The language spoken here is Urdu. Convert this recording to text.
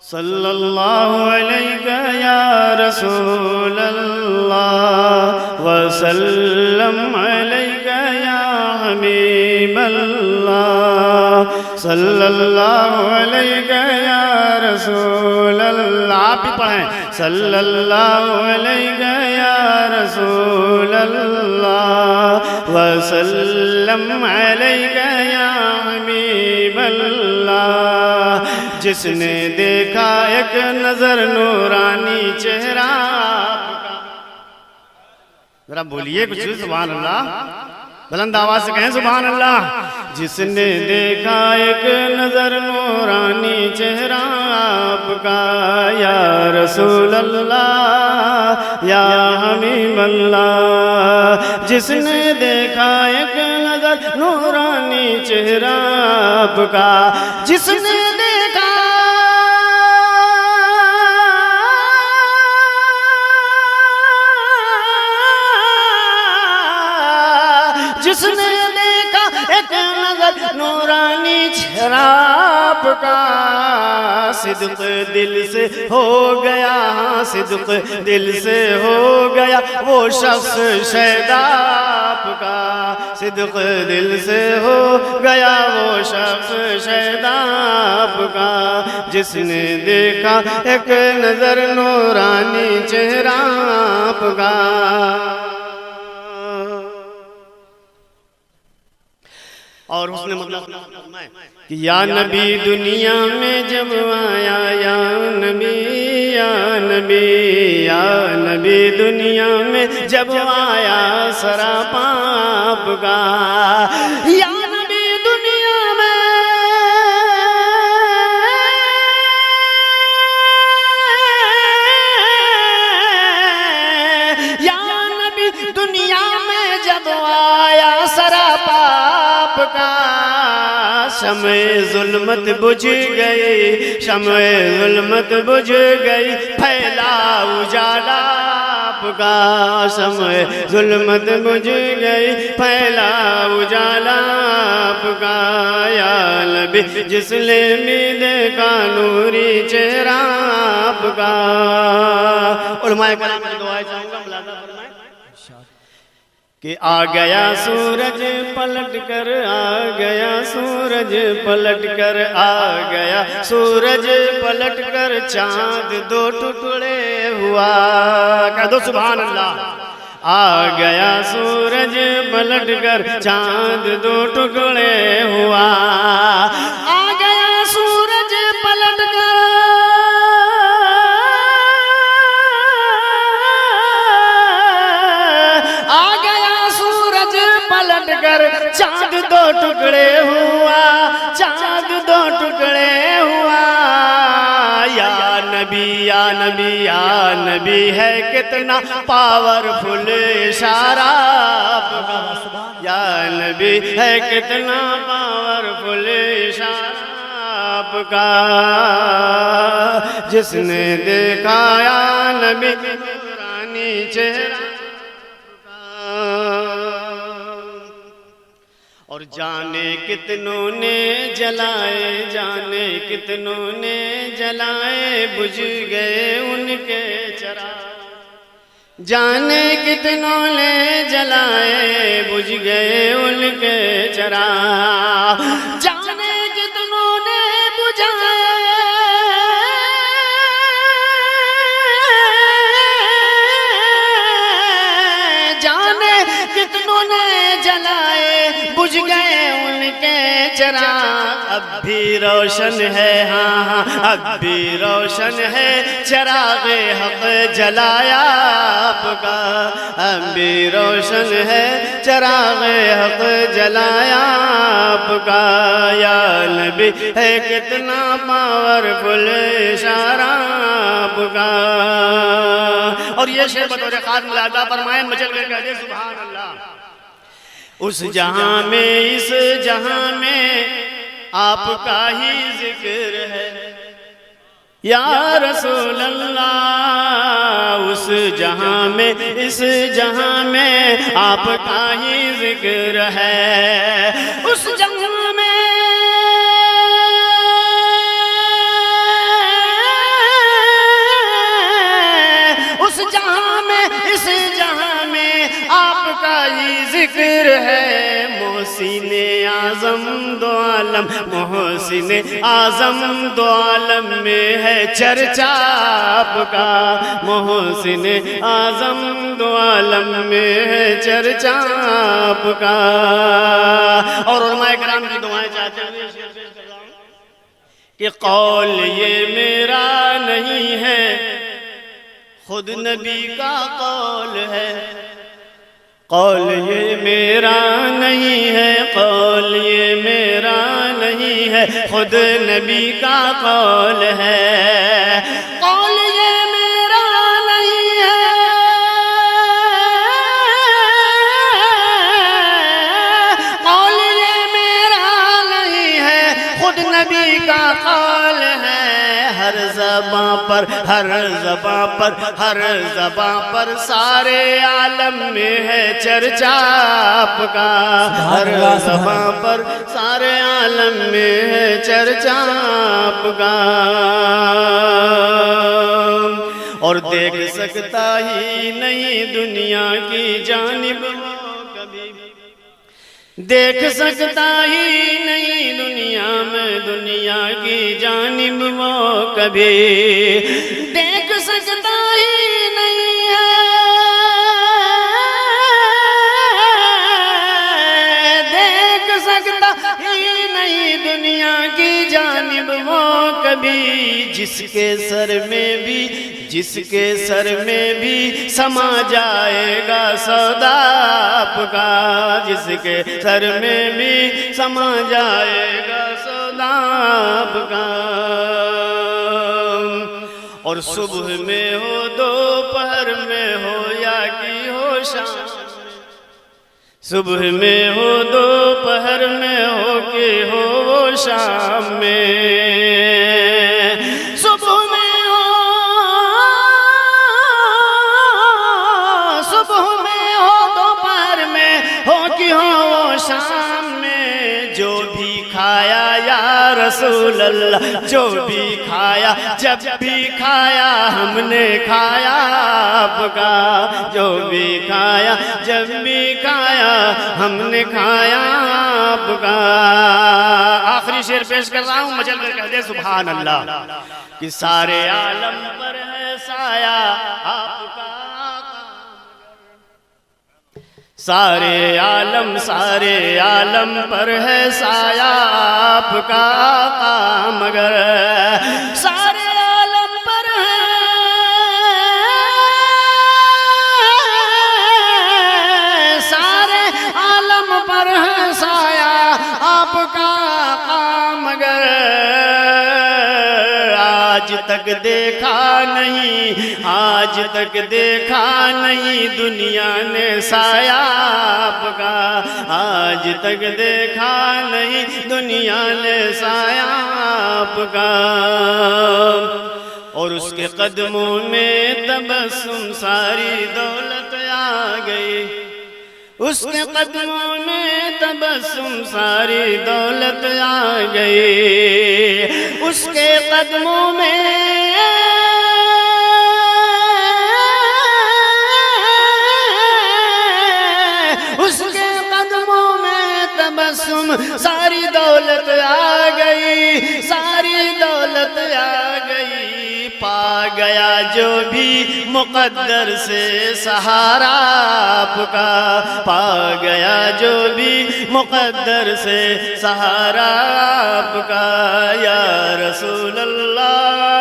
صلی اللہ علیہ یا رسول اللہ وسلم علیہ یا حبیب اللہ صلی اللہ علیہ یا رسول اللہ. آپ بھی پڑھیں صلی اللہ علیہ یا رسول اللہ وسلم علیہ یا حبیب اللہ. جس نے دیکھا ایک نظر نورانی چہرہ آپ کا. ذرا بولیے کچھ سبحان اللہ، بلند آواز سے کہیں سبحان اللہ. جس نے دیکھا ایک نظر نورانی چہرہ آپ کا یا رسول اللہ یا حبیب اللہ. جس نے دیکھا ایک نظر نورانی چہرہ آپ کا. جس نے دیکھا جس نے دیکھا ایک نظر نورانی چہرہ آپ کا. صدق دل سے ہو گیا، صدق دل سے ہو گیا وہ شخص شہدا آپ کا. صدق دل سے ہو گیا وہ شخص شہدا آپ کا. جس نے دیکھا ایک نظر نورانی چہرہ آپ کا. اور اس نے مطلب کہ یا نبی دنیا میں جب آیا، یا نبی یا نبی یا نبی دنیا میں جب آیا سراپا آپ کا. یا نبی دنیا میں یا نبی دنیا میں جب آیا سراپا کا. شمع ظلمت بجھ گئی، شمع ظلمت بجھ گئی پھیلا اجالا آپ کا. شمع ظلمت بجھ گئی پھیلا اجالا آپ کا. یا نبی جس نے بھی دیکھا نوری چہرہ آپ کا. علماء کرام کی دعائیں چاہوں گا ملاحظہ فرمائیں کہ آ گیا سورج پلٹ کر، آ گیا سورج پلٹ کر، آ گیا سورج پلٹ کر چاند دو ٹکڑے ہوا. کہہ دو سبحان اللہ. آ گیا سورج پلٹ کر چاند دو ٹکڑے ہوا. آ گیا سورج پلٹ کر چاند دو ٹکڑے ہوا، چاند دو ٹکڑے ہوا. یا نبی یا نبی یا نبی ہے کتنا پاورفل اشارہ آپ کا. یا نبی ہے کتنا پاورفل اشارہ آپ کا. جس نے دیکھا یا نبی نورانی چہرہ. اور جانے کتنوں نے جلائے، جانے کتنوں نے جلائے بجھ گئے ان کے چراغ. جانے کتنوں نے جلائے بجھ گئے ان کے چراغ. جانے کتنوں نے بجھائے کتنوں نے جلائے بجھ گئے ان کے چراغ. اب بھی روشن ہے، ہاں ہاں اب بھی روشن ہے چراغ حق جلایا آپ کا. اب بھی روشن ہے چراغ حق جلایا آپ کا. یا نبی ہے کتنا پاورفل اشارہ آپ کا. اور یہ شعر بطور خاص ملاحظہ فرمائیں، مجھے کہہ دے سبحان اللہ. اس جہاں میں اس جہاں میں آپ کا ہی ذکر ہے یا رسول اللہ. اس جہاں میں اس جہاں میں آپ کا ہی ذکر ہے. اس جہاں میں ذکر ہے محسن اعظم دو عالم، محسن اعظم دو عالم میں ہے چرچا آپ کا، محسن اعظم دو عالم میں ہے چرچا آپ کا۔ اور علماء کرام کی دعائیں چاہتے ہوئے کہ قول یہ میرا نہیں ہے، خود نبی کا قول ہے، قول یہ میرا نہیں ہے، قول یہ میرا نہیں ہے، خود نبی کا قول ہے، قول یہ میرا نہیں ہے، قول یہ میرا نہیں ہے، خود نبی کا قول ہے۔ ہر زباں پر، ہر زباں پر، ہر زباں پر سارے عالم میں ہے چرچا آپ کا، ہر زباں پر سارے عالم میں ہے چرچا آپ کا۔ اور دیکھ سکتا ہی نہیں دنیا کی جانب وہ کبھی، دیکھ سکتا ہی نہیں دنیا میں دنیا کی جانب وہ کبھی، دیکھ سکتا ہی نہیں ہے، دیکھ سکتا ہی نہیں دنیا کی جانب وہ کبھی، جس کے سر میں بھی، جس کے سر میں بھی سما جائے گا سودا آپ کا، جس کے سر میں بھی سما جائے گا سودا آپ کا۔ اور صبح میں ہو دوپہر میں ہو یا کی ہو شام، صبح میں ہو دوپہر میں ہو کہ ہو وہ شام میں، صبح میں ہو، صبح میں ہو دوپہر میں ہو کہ ہو وہ شام میں، جو بھی کھایا یا رسول اللہ، جو بھی کھایا جب بھی کھایا ہم نے کھایا آپ کا، جو بھی کھایا جب بھی کھایا ہم نے کھایا آپ کا۔ آخری شعر پیش کر رہا ہوں، مچل کر کہہ دے سبحان اللہ، کہ سارے عالم پر ہے سایہ آپ کا، سارے عالم، سارے عالم پر ہے سایہ آپ کا آقا، مگر سارے عالم پر ہے، سارے عالم پر ہے سایہ آپ کا آقا، مگر آج تک دیکھا نہیں، آج تک دیکھا نہیں دنیا نے سایہ آپ کا، آج تک دیکھا نہیں دنیا نے سایہ آپ کا۔ اور اس کے قدموں میں تبسم ساری دولت آ گئی، اس کے قدموں میں تبسم ساری دولت آ گئی، اس کے قدموں میں، اس کے قدموں میں تبسم ساری دولت آ گئی، ساری دولت آ گئی، پا گیا جو بھی مقدر سے سہارا آپ کا، پا گیا جو بھی مقدر سے سہارا آپ کا، یا رسول اللہ